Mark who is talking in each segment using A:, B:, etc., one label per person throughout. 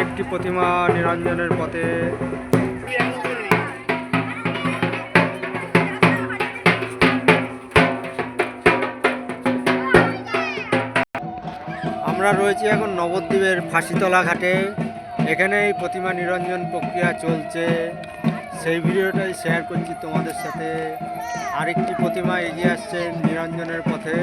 A: একটি প্রতিমা নিরঞ্জনের পথে। আমরা রয়েছি এখন নবদ্বীপের ফাঁসিতলা ঘাটে। এখানে এই প্রতিমা নিরঞ্জন প্রক্রিয়া চলছে, সেই ভিডিওটাই শেয়ার করছি তোমাদের সাথে। আরেকটি প্রতিমা এগিয়ে আসছে নিরঞ্জনের পথে।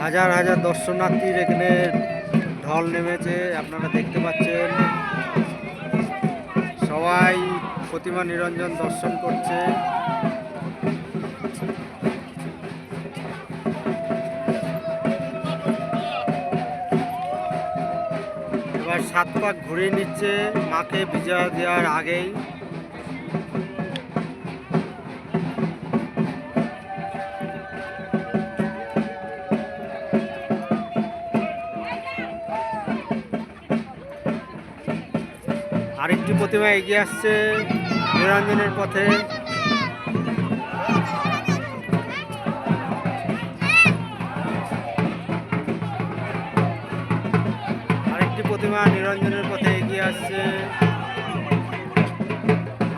A: হাজার হাজার দর্শনার্থীর এখানে ঢল নেমেছে, আপনারা দেখতে পাচ্ছেন। সবাই প্রতিমা নিরঞ্জন দর্শন করছে। এবার 7 পাক ঘুরে নিচ্ছে মাকে বিজয় দেওয়ার আগেই। আরেকটি প্রতিমা এগিয়ে আসছে নিরঞ্জনের পথে। আরেকটি প্রতিমা নিরঞ্জনের পথে এগিয়ে আসছে।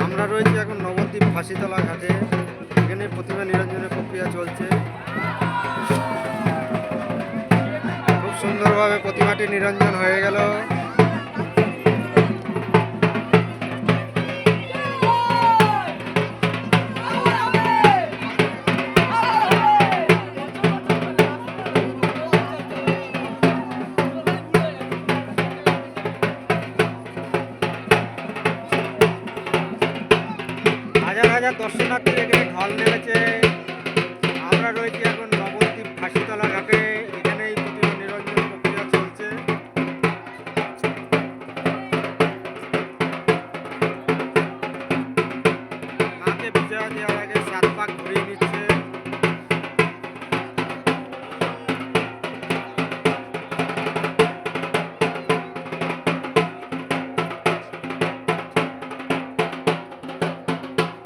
A: আমরা রয়েছি এখন নবদ্বীপ ফাঁসিতলা ঘাটে। এখানে প্রতিমা নিরঞ্জনের প্রক্রিয়া চলছে। খুব সুন্দরভাবে প্রতিমাটি নিরঞ্জন হয়ে গেল। হাজার হাজার দর্শনার্থী এখানে ঢল নেমেছে। আমরা রয়েছি এখন নবদ্বীপ ফাঁসিতলা